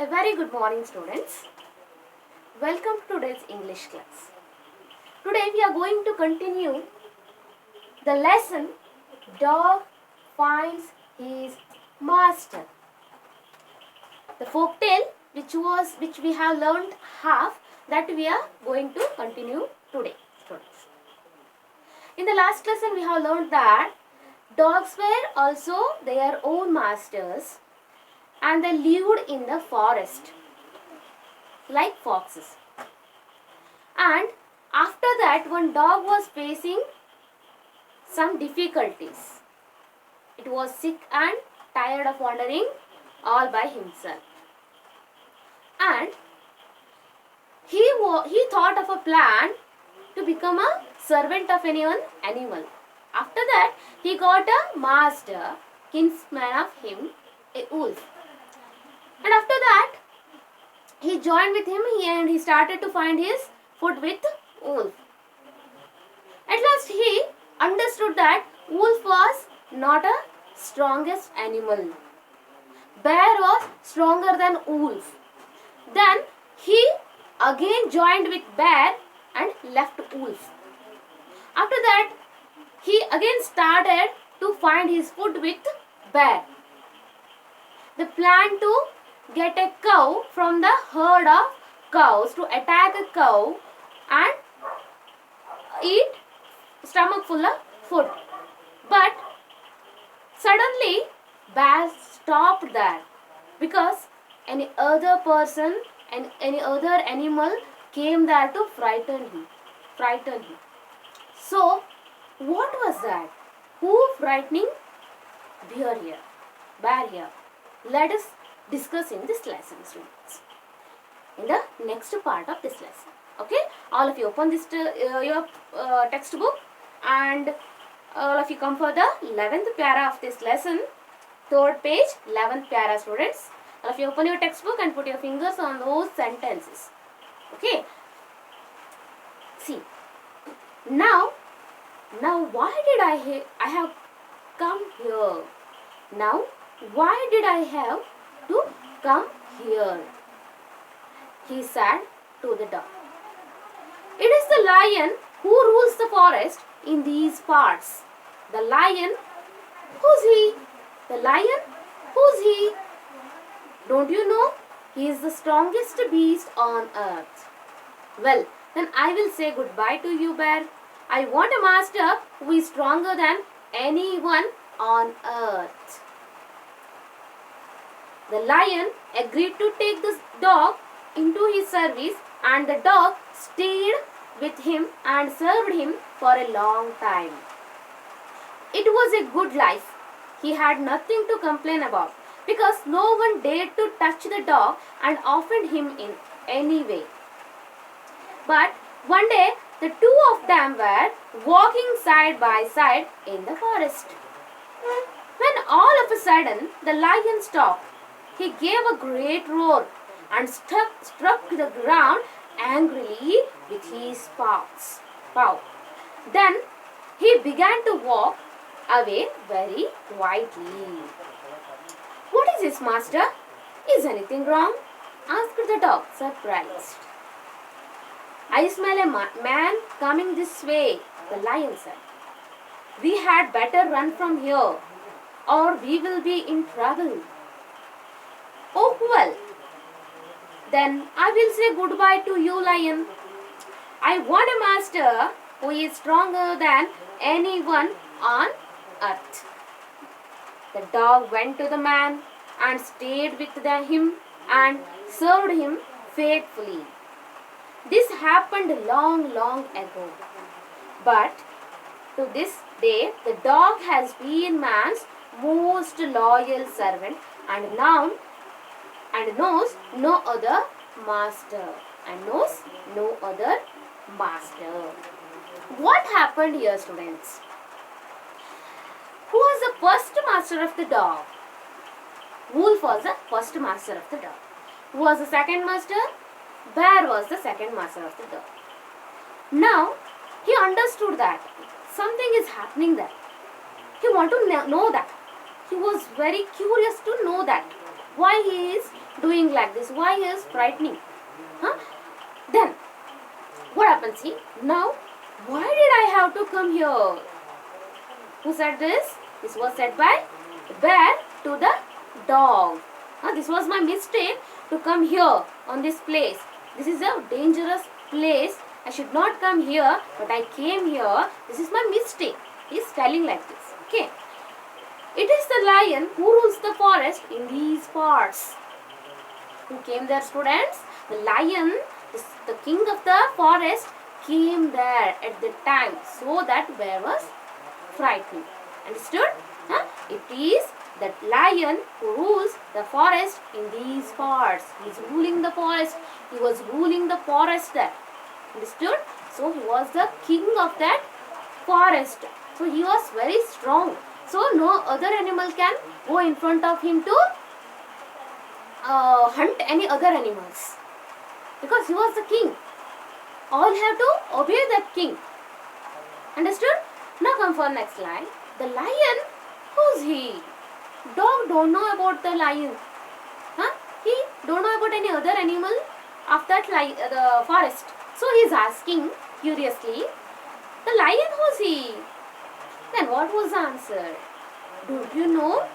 A very good morning, students. Welcome to today's English class. Today we are going to continue the lesson Dog Finds His Master. The folk tale which we have learned half, that we are going to continue today, students. In the last lesson we have learned that dogs were also their own masters and they lived in the forest like foxes. And after that, one dog was facing some difficulties. It was sick and tired of wandering all by himself. And he thought of a plan to become a servant of animal. After that, he got a master, kinsman of him, a wolf. And after that, he joined with him and he started to find his food with wolf. At last he understood that wolf was not a strongest animal. Bear was stronger than wolf. Then he again joined with bear and left wolf. After that, he again started to find his food with bear. The plan to get a cow from the herd of cows, to attack a cow and eat stomach full of food. But suddenly bear stopped there because any other person and any other animal came there to frighten him. So what was that? Who frightening bear here? Let us discuss in this lesson, students, in the next part of this lesson. Okay, all of you open this your textbook and all of you come for the 11th para of this lesson, 3rd page, 11th para, students. All of you open your textbook and put your fingers on those sentences. Okay, see, now why did I have come here? Now why did I have to come here? He said to the dog. It is the lion who rules the forest in these parts. The lion, who's he? The lion, who's he? Don't you know? He is the strongest beast on earth. Well, then I will say goodbye to you, bear. I want a master who is stronger than anyone on earth. The lion agreed to take this dog into his service, and the dog stayed with him and served him for a long time. It was a good life. He had nothing to complain about because no one dared to touch the dog and offend him in any way. But one day, the two of them were walking side by side in the forest. When all of a sudden the lion stopped, he gave a great roar and struck the ground angrily with his paw. Then he began to walk away very quietly. What is this, master? Is anything wrong? Asked the dog, surprised. I smell a man coming this way, the lion said. We had better run from here, or we will be in trouble. Oh, well, then I will say goodbye to you, lion. I want a master who is stronger than anyone on earth. The dog went to the man and stayed with him and served him faithfully. This happened long ago. But to this day, the dog has been man's most loyal servant and knows no other master. What happened here, students? Who was the first master of the dog? Wolf was the first master of the dog. Who was the second master? Bear was the second master of the dog. Now, he understood that something is happening there. He wanted to know that. He was very curious to know that why he is doing like this? Why he is frightening? Huh? Then what happens? See, now why did I have to come here? Who said this? This was said by the bear to the dog. This was my mistake to come here on this place. This is a dangerous place. I should not come here, but I came here. This is my mistake. He is telling like this. Okay. It is the lion who rules the forest in these parts. Who came there, students? The lion, the king of the forest, came there at the time, so that bear was frightening. Understood? It is that lion who rules the forest in these parts. He is ruling the forest. He was ruling the forest there. Understood? So he was the king of that forest. So he was very strong. So no other animal can go in front of him to hunt any other animals. Because he was the king. All have to obey that king. Understood? Now come for next line. The lion, who's he? Dog don't know about the lion. He don't know about any other animal of that the forest. So he is asking curiously, the lion, who's he? Then what was the answer? Don't you know?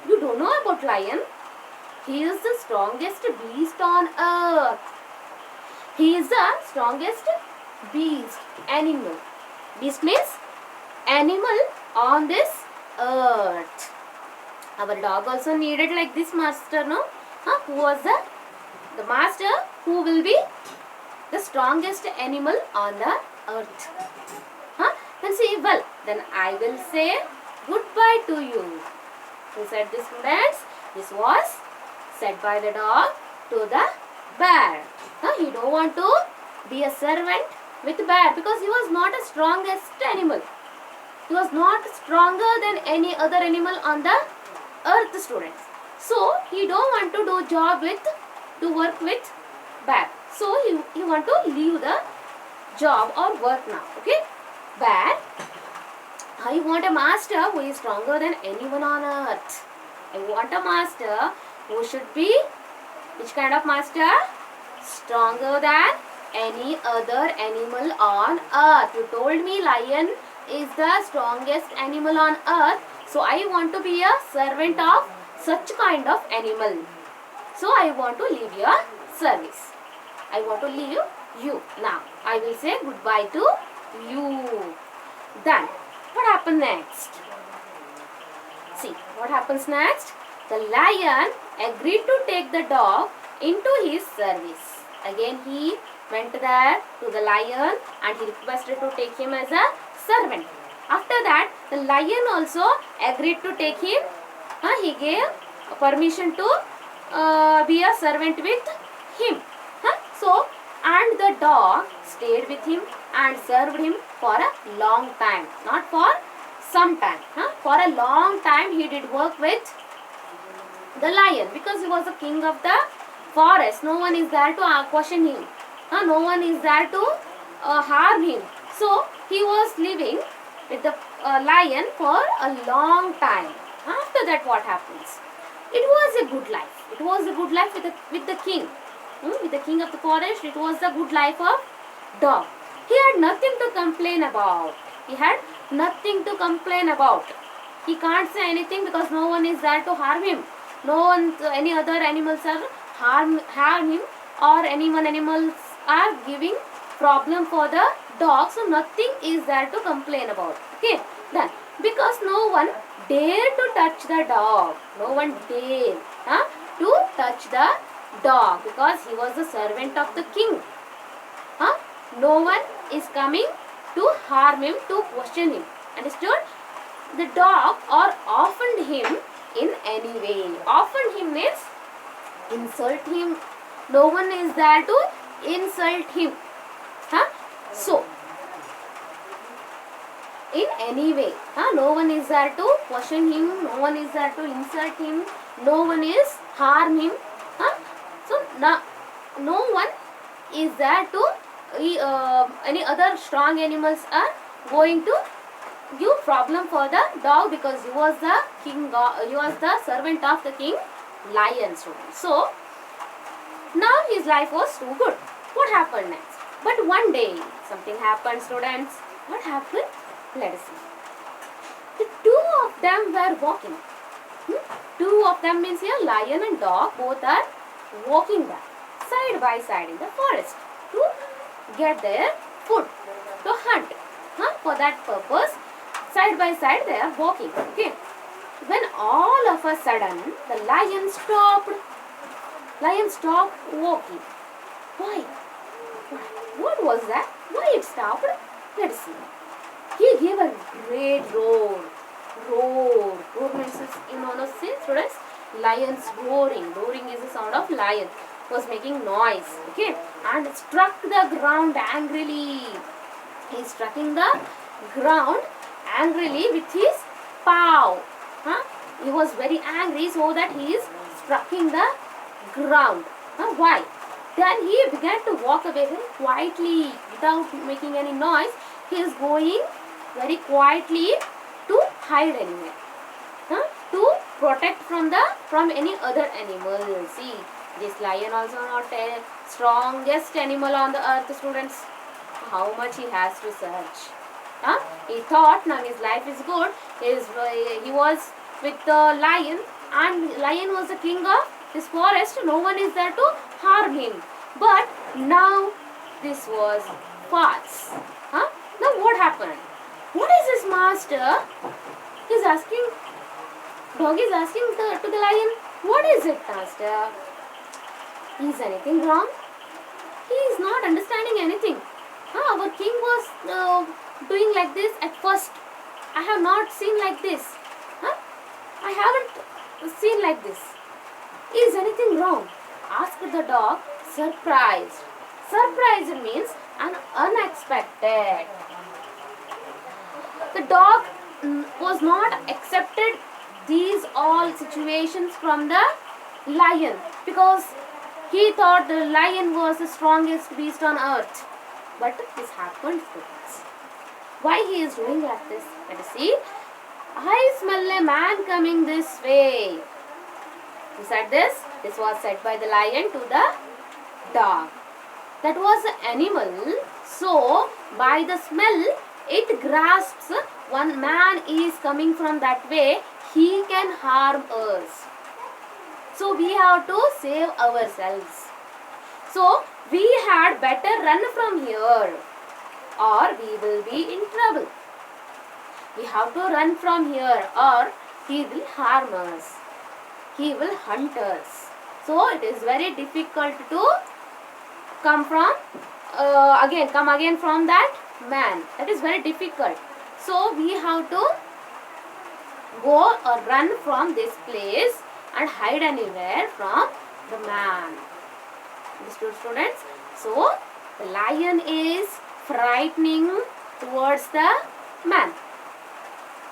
You don't know about lion? He is the strongest beast on earth. He is the strongest beast, animal. Beast means animal on this earth. Our dog also needed like this master, no? Who was the master who will be the strongest animal on the earth. Then see, well, then I will say goodbye to you. Who said this, students? This was said by the dog to the bear. He don't want to be a servant with bear because he was not the strongest animal. He was not stronger than any other animal on the earth, students. So he don't want to do job to work with bear. So he want to leave the job or work now. Okay, bear. I want a master who is stronger than anyone on earth. I want a master who should be which kind of master? Stronger than any other animal on earth. You told me lion is the strongest animal on earth. So I want to be a servant of such kind of animal. So I want to leave your service. I want to leave you. Now I will say goodbye to you. Then what happened next? See what happens next. The lion agreed to take the dog into his service. Again he went there to the lion and he requested to take him as a servant. After that the lion also agreed to take him. He gave permission to be a servant with him. So and the dog stayed with him and served him for a long time. Not for some time. For a long time he did work with the lion because he was the king of the forest. No one is there to question him. No one is there to harm him. So he was living with the lion for a long time. After that what happens? It was a good life. It was a good life with the king. With the king of the forest, it was the good life of dog. He had nothing to complain about. He had nothing to complain about. He can't say anything because no one is there to harm him. No one, any other animals are harm him, or animals are giving problem for the dog. So nothing is there to complain about. Okay, then because no one dare to touch the dog. No one dare to touch the dog because he was the servant of the king. No one is coming to harm him, to question him. Understood? The dog or offend him in any way. Offend him means insult him. No one is there to insult him. So in any way, no one is there to question him. No one is there to insult him. No one is harm him. So no one is there to any other strong animals are going to give problem for the dog because he was the king. He was the servant of the king lion. So Now his life was too good. What happened next? But one day, something happened, students. What happened? Let us see. The two of them were walking. Two of them means here lion and dog both are walking back side by side in the forest to get their food, to hunt. For that purpose, side by side they are walking. Okay. When all of a sudden the lion stopped. Lion stopped walking. Why? What was that? Why it stopped? Let's see. He gave a great roar. Roar. Roar means, you know, students, lions roaring. Roaring is the sound of lion. Was making noise. Okay. And struck the ground angrily. He is striking the ground angrily with his paw. He was very angry, so that he is striking the ground. Why? Then he began to walk away very quietly without making any noise. He is going very quietly to hide anywhere. To protect from any other animal. See, this lion also not a strongest animal on the earth, students. How much he has to search. He thought now his life is good. He was with the lion, and lion was the king of this forest. No one is there to harm him. But now this was false. Now what happened? What is his master? He's asking. Dog is asking to the lion, what is it, master? Is anything wrong? He is not understanding anything. Our king was doing like this at first. I have not seen like this. I haven't seen like this. Is anything wrong? Asked the dog, surprised. Surprised means unexpected. The dog was not accepted these all situations from the lion, because he thought the lion was the strongest beast on earth. But this happened to us. Why he is doing like this? Let us see. I smell a man coming this way. Who said this? This was said by the lion to the dog. That was the animal. So, by the smell, it grasps one man is coming from that way. He can harm us. So, we have to save ourselves. So, we had better run from here, or we will be in trouble. We have to run from here, or he will harm us. He will hunt us. So, it is very difficult to come again from that man. That is very difficult. So, we have to go or run from this place and hide anywhere from the man. Understood, students? So, the lion is frightening towards the man.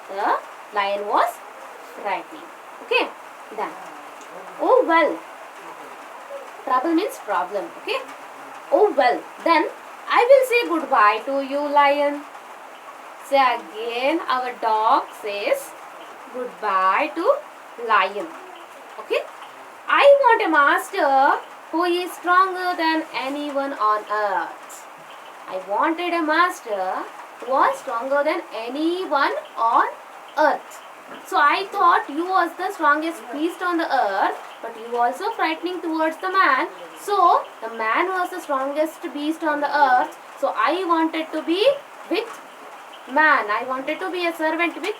The lion was frightening. Okay? Then, oh well. Trouble means problem. Okay? Oh well. Then, I will say goodbye to you, lion. So again, our dog says goodbye to lion. Okay? I want a master who is stronger than anyone on earth. I wanted a master who was stronger than anyone on earth. So I thought you was the strongest beast on the earth, but you also frightening towards the man. So the man was the strongest beast on the earth. So I wanted to be with man. I wanted to be a servant with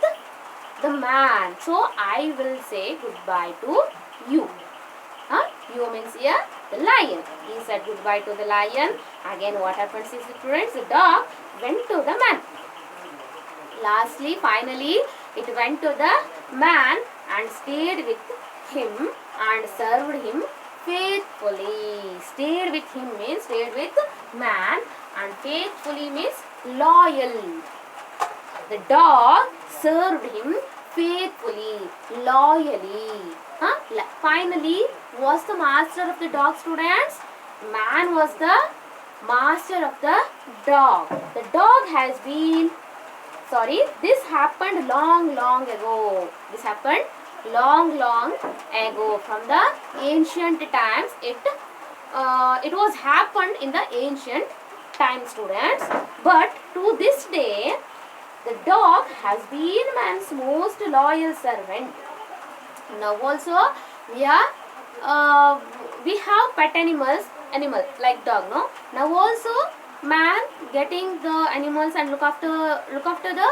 the man. So I will say goodbye to you. You means here the lion. He said goodbye to the lion. Again, what happens is, students, the dog went to the man. Lastly, finally, it went to the man and stayed with him and served him faithfully. Stayed with him means stayed with man, and faithfully means loyal. The dog served him faithfully, loyally. Finally, was the master of the dog, students? Man was the master of the dog. The dog has been, this happened long ago. This happened long ago. From the ancient times, it it was happened in the ancient time, students. But to this day, the dog has been man's most loyal servant. Now also we are we have pet animal like dog, no. Now also man getting the animals and look after the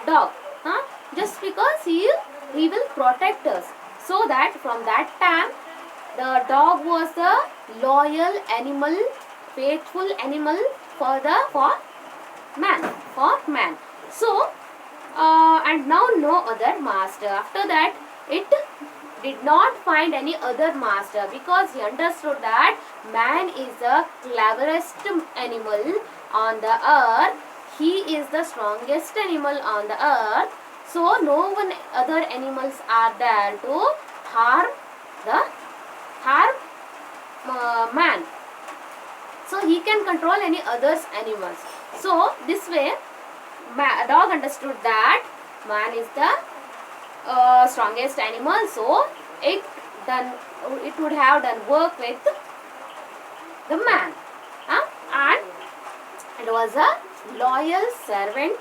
dog, huh? Just because he will protect us, so that from that time the dog was the loyal animal, faithful animal for man, for man. So and now no other master. After that, it did not find any other master, because he understood that man is the cleverest animal on the earth. He is the strongest animal on the earth. So no one other animals are there to harm the man. So he can control any others animals. So this way dog understood that man is the strongest animal, so it would have done work with the man, and it was a loyal servant,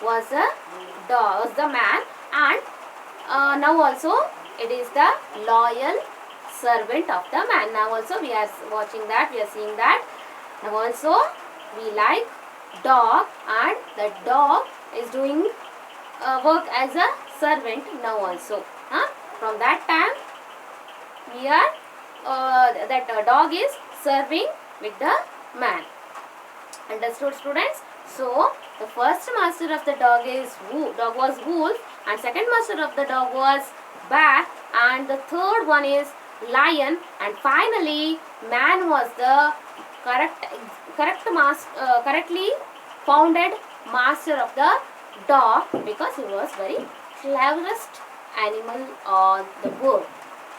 was the man, and now also it is the loyal servant of the man. Now also we are watching that, we are seeing that. Now also we like dog, and the dog is doing work as a servant now also. From that time we are that dog is serving with the man. Understood, students? So the first master of the dog was wolf, and second master of the dog was bear, and the third one is lion, and finally man was the correctly founded master of the dog, because he was very cleverest animal on the world.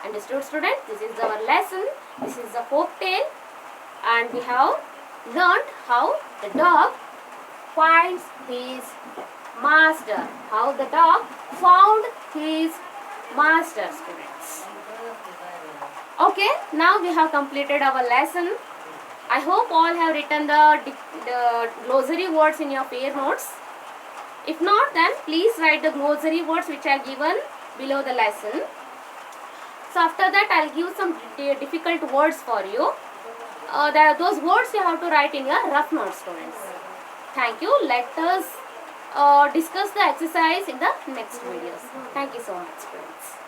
Understood, students? This is our lesson. This is a folk tale, and we have learned how the dog finds his master, how the dog found his master, students. Okay, now we have completed our lesson. I hope all have written the glossary words in your fair notes. If not, then please write the glossary words which are given below the lesson. So after that, I'll give some difficult words for you. Those words you have to write in your rough notes, students. Thank you. Let us discuss the exercise in the next videos. Thank you so much, students.